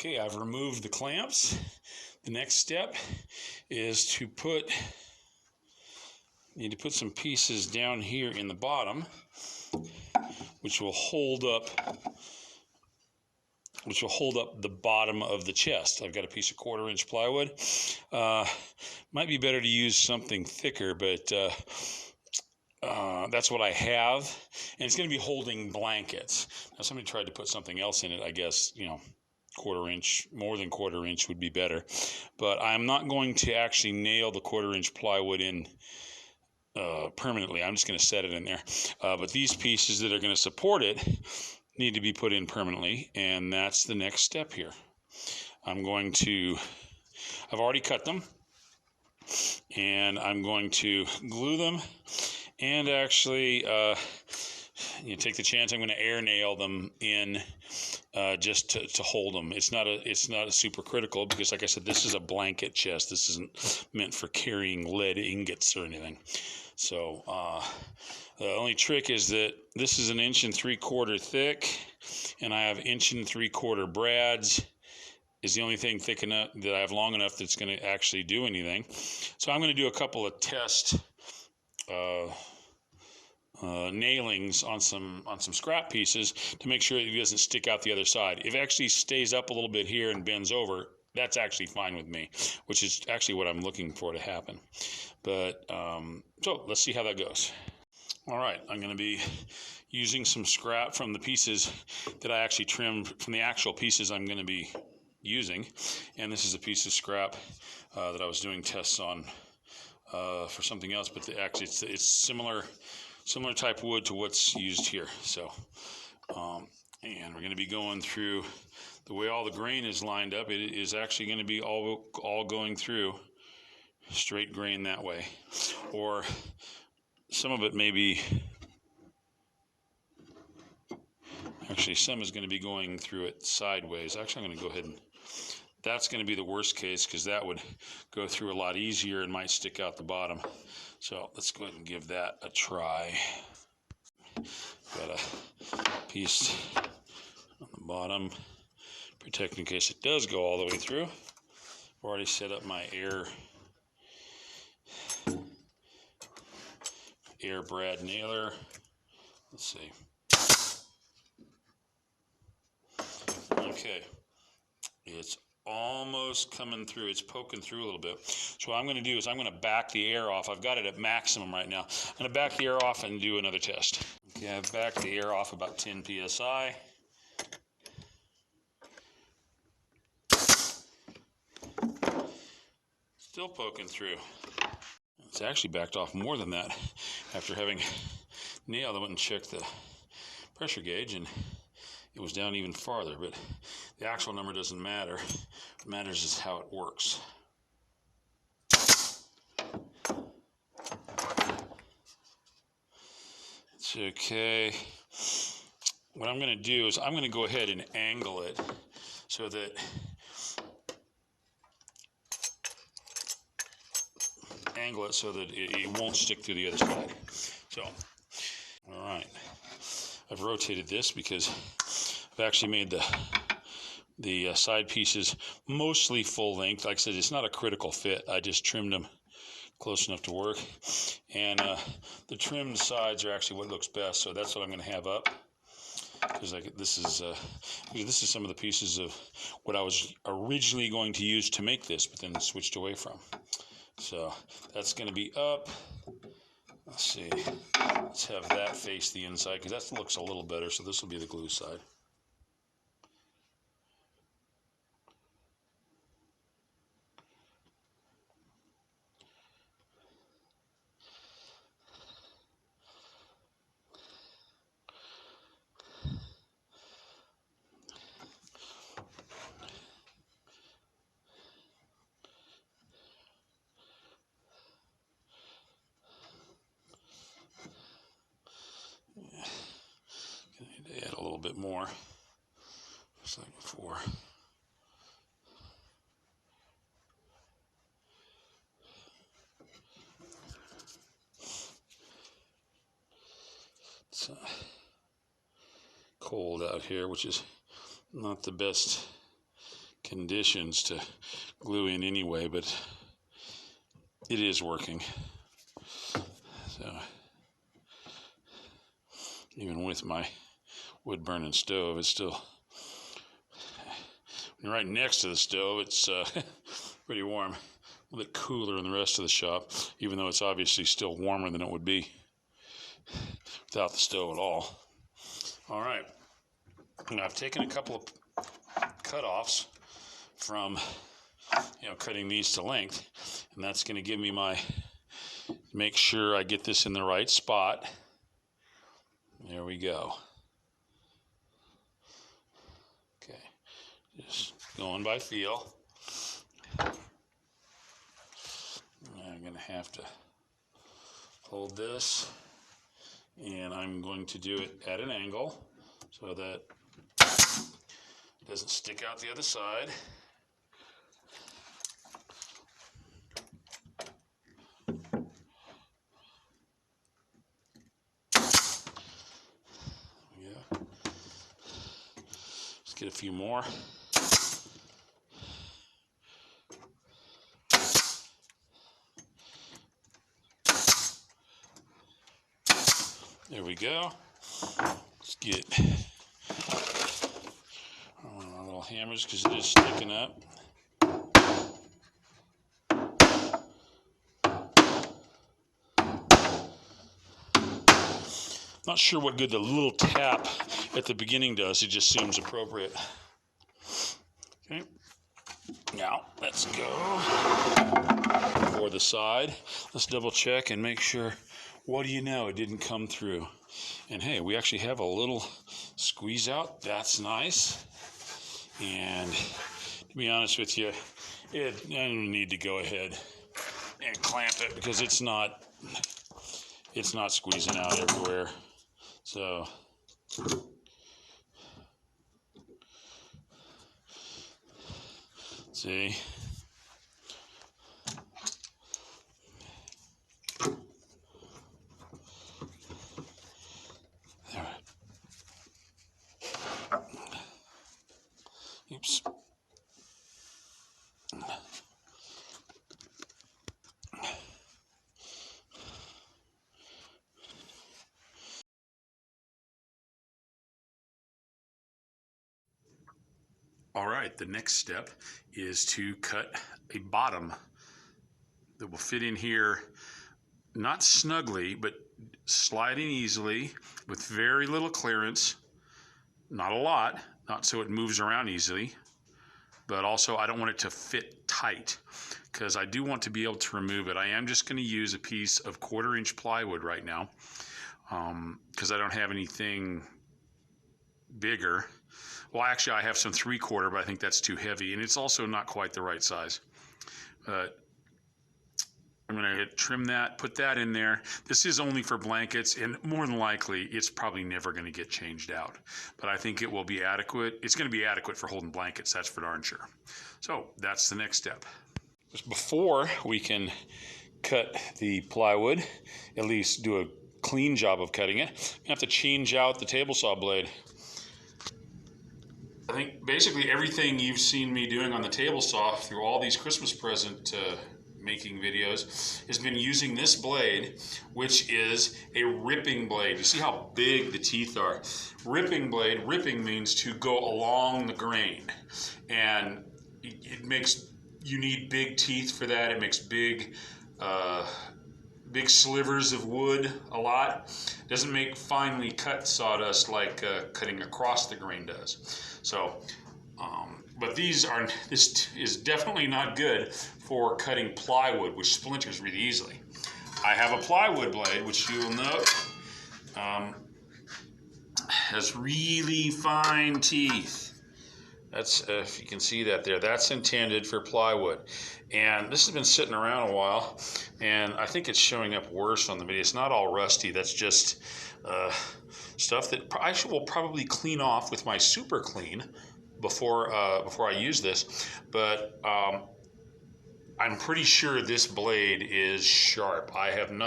Okay, I've removed the clamps. The next step is to need to put some pieces down here in the bottom, which will hold up the bottom of the chest. I've got a piece of 1/4-inch plywood. Might be better to use something thicker, but that's what I have, and it's going to be holding blankets. Now, somebody tried to put something else in it. I guess, 1/4-inch, more than 1/4-inch would be better, but I'm not going to actually nail the 1/4-inch plywood in permanently. I'm just going to set it in there, but these pieces that are going to support it need to be put in permanently, and that's the next step here. I've already cut them, and I'm going to glue them, and actually take the chance I'm going to air nail them in just to hold them. It's not a super critical, because like I said, this is a blanket chest. This isn't meant for carrying lead ingots or anything. So the only trick is that this is 1 3/4 inch thick, and I have 1 3/4 inch brads. Is the only thing thick enough that I have long enough that's going to actually do anything. So I'm going to do a couple of test nailings on some scrap pieces to make sure that it doesn't stick out the other side. If it actually stays up a little bit here and bends over, that's actually fine with me, which is actually what I'm looking for to happen. But so let's see how that goes. All right, I'm going to be using some scrap from the pieces that I actually trimmed from the actual pieces I'm going to be using, and this is a piece of scrap that I was doing tests on for something else, but actually it's similar type wood to what's used here. So and we're going to be going through the way all the grain is lined up. It is actually going to be all going through straight grain that way, or some of it may be, actually some is going to be going through it sideways. Actually, I'm going to go ahead and, that's going to be the worst case, because that would go through a lot easier and might stick out the bottom. So let's go ahead and give that a try. Got a piece on the bottom, protect in case it does go all the way through. I've already set up my air brad nailer. Let's see. Okay, it's almost coming through. It's poking through a little bit. So what I'm going to do is I'm going to back the air off. I've got it at maximum right now. I'm going to back the air off and do another test. Okay, I've backed the air off about 10 psi. Still poking through. It's actually backed off more than that after having nailed. I went and checked the pressure gauge, and it was down even farther, but the actual number doesn't matter. What matters is how it works. It's okay. What I'm going to do is I'm going to go ahead and angle it so that it won't stick through the other side. So, all right. I've rotated this because I've actually made the side pieces mostly full length. Like I said, it's not a critical fit. I just trimmed them close enough to work. And the trimmed sides are actually what looks best, so that's what I'm going to have up. Because this is some of the pieces of what I was originally going to use to make this, but then switched away from. So that's going to be up. Let's see. Let's have that face the inside, because that looks a little better. So this will be the glue side. Add a little bit more, just like before. It's cold out here, which is not the best conditions to glue in anyway, but it is working. So even with my wood burning stove, it's still right next to the stove. It's pretty warm, a little bit cooler than the rest of the shop, even though it's obviously still warmer than it would be without the stove at all. All right, now I've taken a couple of cutoffs from cutting these to length, and that's going to give me make sure I get this in the right spot. There we go. Okay, just going by feel. I'm going to have to hold this, and I'm going to do it at an angle so that it doesn't stick out the other side. Yeah. Let's get a few more. There we go. Let's get one of our little hammers because it is sticking up. Not sure what good the little tap at the beginning does. It just seems appropriate. Okay. Now let's go for the side. Let's double check and make sure. What do you know? It didn't come through. And hey, we actually have a little squeeze out. That's nice. And to be honest with you, I don't need to go ahead and clamp it because it's not squeezing out everywhere. So see. Oops. All right, the next step is to cut a bottom that will fit in here, not snugly, but sliding easily with very little clearance. Not a lot, not so it moves around easily, but also I don't want it to fit tight because I do want to be able to remove it. I am just going to use a piece of 1/4-inch plywood right now because I don't have anything bigger. Well, actually I have some 3/4, but I think that's too heavy, and it's also not quite the right size. I'm going to trim that, put that in there. This is only for blankets, and more than likely, it's probably never going to get changed out. But I think it will be adequate. It's going to be adequate for holding blankets, that's for darn sure. So that's the next step. Just before we can cut the plywood, at least do a clean job of cutting it, we have to change out the table saw blade. I think basically everything you've seen me doing on the table saw through all these Christmas present making videos has been using this blade, which is a ripping blade. You see how big the teeth are. Ripping blade, ripping means to go along the grain, and it makes, you need big teeth for that. It makes big slivers of wood a lot. It doesn't make finely cut sawdust like cutting across the grain does. So but this is definitely not good for cutting plywood, which splinters really easily. I have a plywood blade, which you will note has really fine teeth. That's, if you can see that there, that's intended for plywood. And this has been sitting around a while, and I think it's showing up worse on the video. It's not all rusty. That's just stuff that I will probably clean off with my super clean before I use this, but I'm pretty sure this blade is sharp. I've been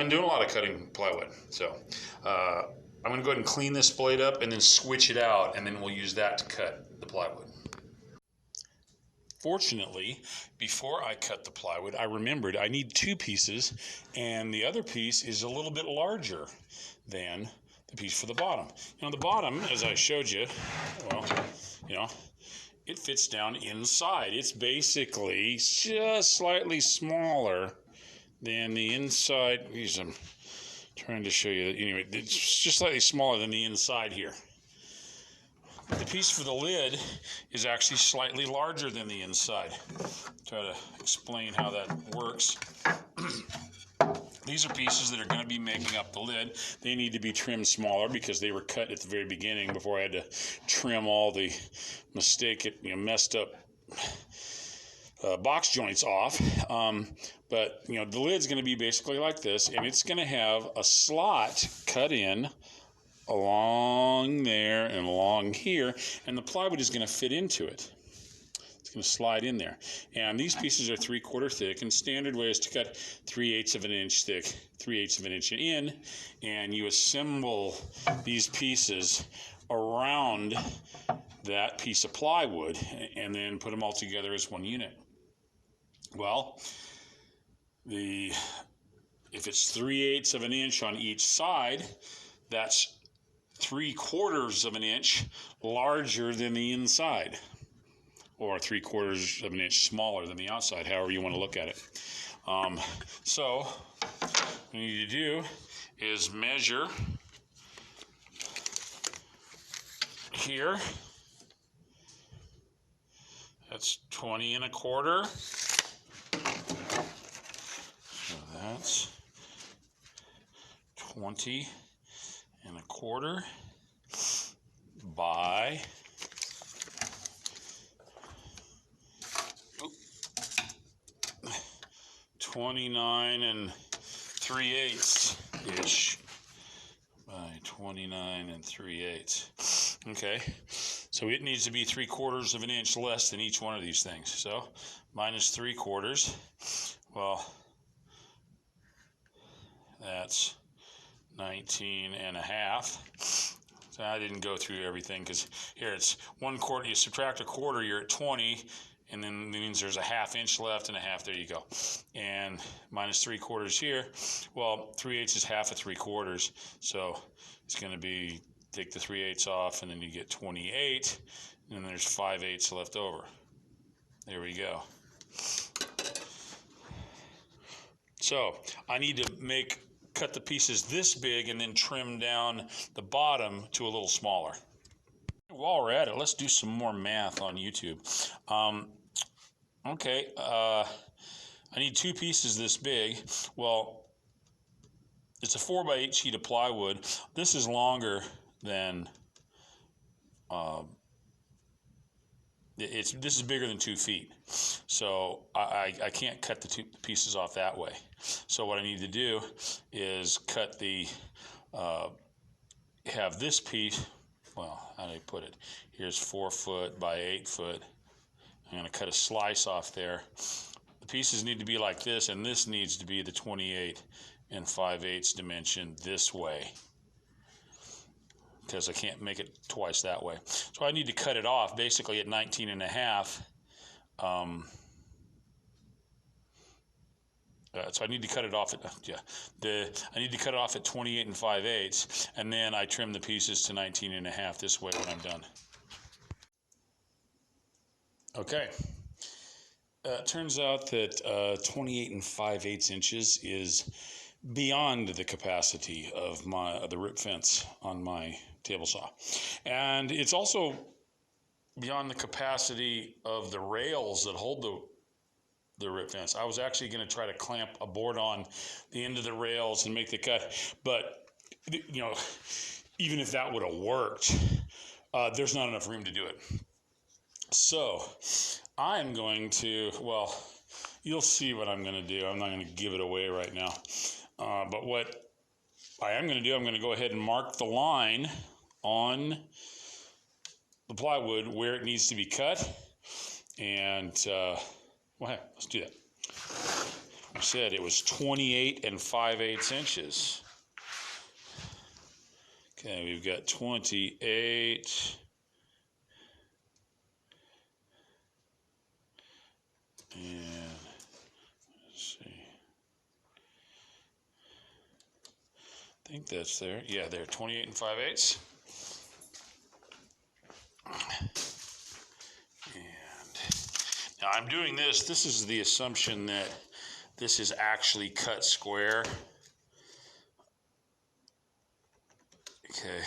doing a lot of cutting plywood, so I'm going to go ahead and clean this blade up and then switch it out, and then we'll use that to cut the plywood. Fortunately, before I cut the plywood, I remembered I need 2 pieces, and the other piece is a little bit larger than the piece for the bottom. The bottom, as I showed you, well, it fits down inside. It's basically just slightly smaller than the inside. I'm trying to show you. Anyway, it's just slightly smaller than the inside here. The piece for the lid is actually slightly larger than the inside. Try to explain how that works. These are pieces that are going to be making up the lid. They need to be trimmed smaller because they were cut at the very beginning before I had to trim all the messed up box joints off. But the lid's going to be basically like this, and it's going to have a slot cut in along there and along here, and the plywood is going to fit into it. It's going to slide in there. And these pieces are 3/4 thick, and standard way is to cut 3/8 of an inch thick, 3/8 of an inch in, and you assemble these pieces around that piece of plywood and then put them all together as one unit. Well, if it's 3/8 of an inch on each side, that's 3/4 of an inch larger than the inside, or 3/4 of an inch smaller than the outside, however you want to look at it. So what you need to do is measure here. That's 20 1/4. So that's 20 1/4 by 29 3/8 ish, by 29 3/8. Okay, so it needs to be 3/4 of an inch less than each one of these things. So minus 3/4, well, that's 19 1/2. So I didn't go through everything because here it's 1/4. You subtract 1/4, you're at 20, and then it means there's a 1/2 inch left and a half. There you go. And minus 3/4 here. Well, 3/8 is 1/2 of 3/4, so it's going to be, take the 3/8 off, and then you get 28, and then there's 5/8 left over. There we go. So I need to cut the pieces this big and then trim down the bottom to a little smaller. While we're at it, let's do some more math on YouTube. Okay, I need 2 pieces this big. Well, it's a 4x8 sheet of plywood. This is longer than, this is bigger than 2 feet. So I can't cut the 2 pieces off that way. So what I need to do is cut have this piece, well, how do I put it? Here's 4 foot by 8 foot. I'm going to cut a slice off there. The pieces need to be like this, and this needs to be the 28 5/8 dimension this way, because I can't make it twice that way. So I need to cut it off basically at 19 1/2. So I need to cut it off at, I need to cut it off at 28 5/8, and then I trim the pieces to 19 1/2 this way when I'm done. Okay. It turns out that 28 5/8 inches is beyond the capacity of the rip fence on my table saw, and it's also beyond the capacity of the rails that hold the rip fence. I was actually going to try to clamp a board on the end of the rails and make the cut, but even if that would have worked, there's not enough room to do it. So I'm going to, well, you'll see what I'm going to do. I'm not going to give it away right now. But what I am going to do, I'm going to go ahead and mark the line on the plywood where it needs to be cut. And, well, hey, let's do that. I said it was 28 5/8 inches. Okay, we've got 28 And let's see. I think that's there. Yeah, there, 28 5/8. And now I'm doing this. This is the assumption that this is actually cut square. Okay,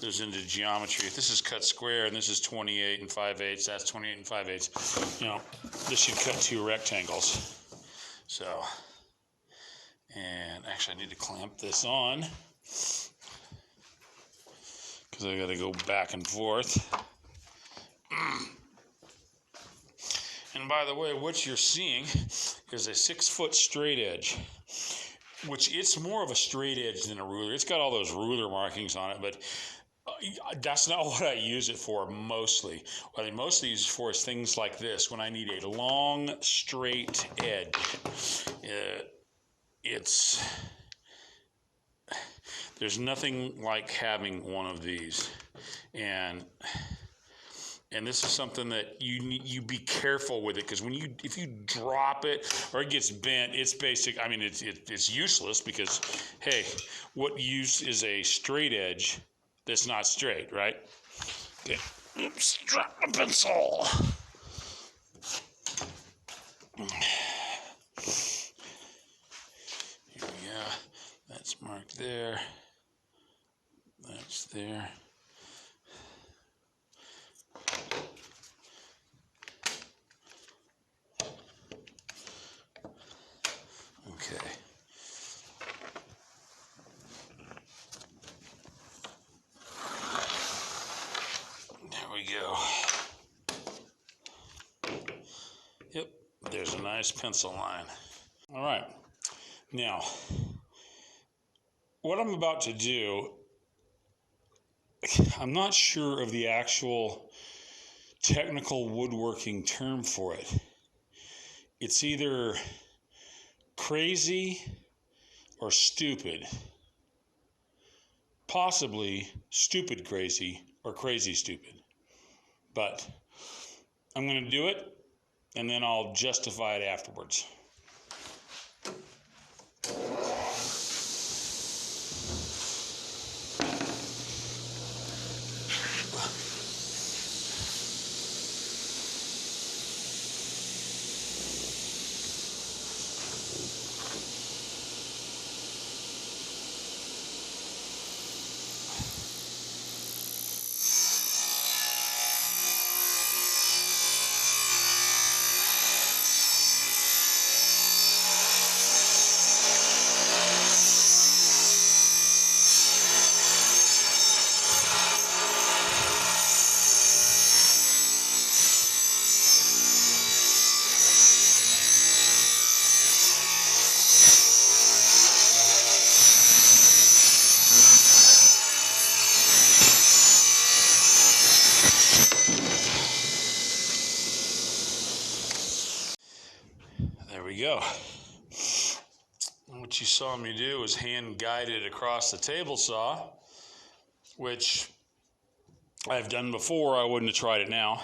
goes into geometry. If this is cut square and this is 28 5/8, that's 28 5/8. This should cut two rectangles. So, and actually I need to clamp this on because I got to go back and forth. And by the way, what you're seeing is a 6-foot straight edge, which it's more of a straight edge than a ruler. It's got all those ruler markings on it, but that's not what I use it for mostly. What I mostly use it for is things like this. When I need a long, straight edge, there's nothing like having one of these. And this is something that you be careful with it, because if you drop it or it gets bent, it's basic. I mean, it's useless, because hey, what use is a straight edge that's not straight, right? Okay. Oops, drop my pencil. Here we go. That's marked there. That's there. Okay. There we go. Yep, there's a nice pencil line. All right. Now, what I'm about to do, I'm not sure of the actual technical woodworking term for it. It's either crazy or stupid. Possibly stupid crazy or crazy stupid. But I'm going to do it, and then I'll justify it afterwards. There we go. What you saw me do was hand guide it across the table saw, which I've done before. I wouldn't have tried it now.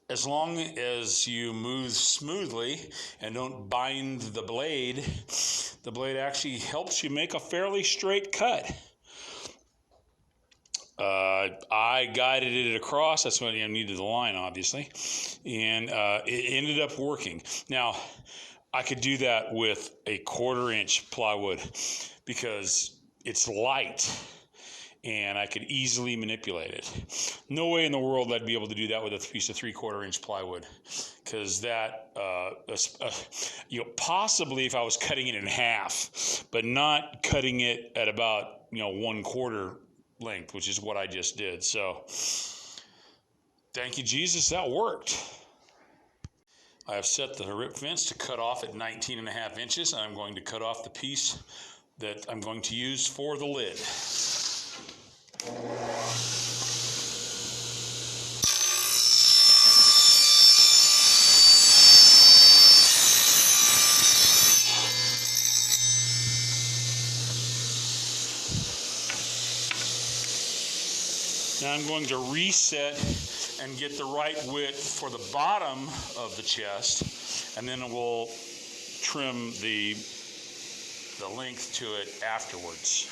As long as you move smoothly and don't bind the blade actually helps you make a fairly straight cut. I guided it across. That's when I needed the line, obviously. And it ended up working. Now, I could do that with a 1/4-inch plywood because it's light and I could easily manipulate it. No way in the world I'd be able to do that with a piece of 3/4-inch plywood, because that, possibly if I was cutting it in half, but not cutting it at about 1/4 length, which is what I just did. So thank you, Jesus, that worked. I have set the rip fence to cut off at 19 1/2 inches, and I'm going to cut off the piece that I'm going to use for the lid. Now I'm going to reset and get the right width for the bottom of the chest, and then we'll trim the length to it afterwards.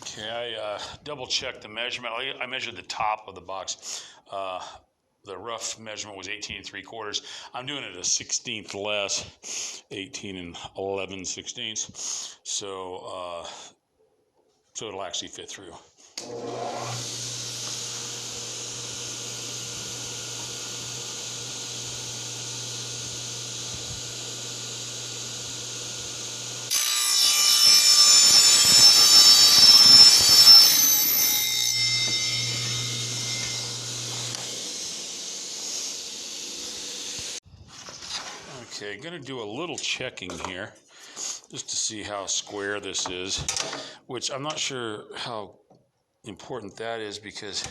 Okay, I double checked the measurement. I measured the top of the box. The rough measurement was 18 3/4. I'm doing it a 1/16 less, 18 11/16. So it'll actually fit through. Okay, going to do a little checking here just to see how square this is, which I'm not sure how important that is because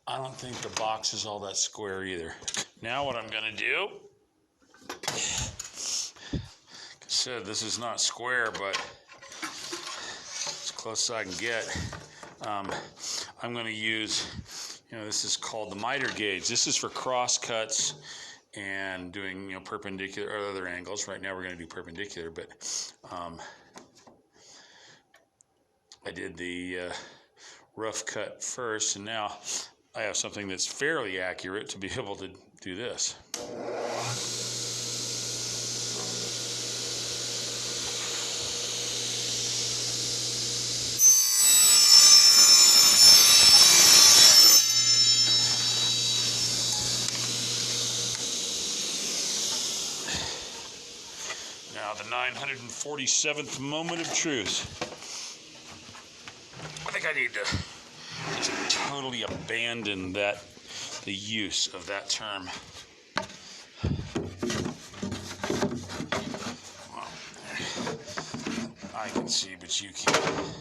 I don't think the box is all that square either. Now what I'm going to do, like I said, this is not square, but as close as I can get. I'm going to use, this is called the miter gauge. This is for cross cuts and doing perpendicular or other angles. Right now we're going to do perpendicular, but I did the rough cut first, and now I have something that's fairly accurate to be able to do this. Now the 947th moment of truth. I think I need to just totally abandon the use of that term. Well, I can see, but you can't.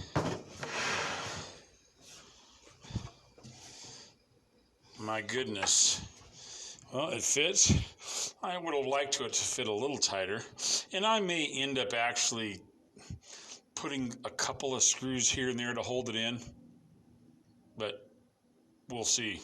My goodness. Well, it fits. I would have liked it to fit a little tighter, and I may end up actually putting a couple of screws here and there to hold it in, but we'll see.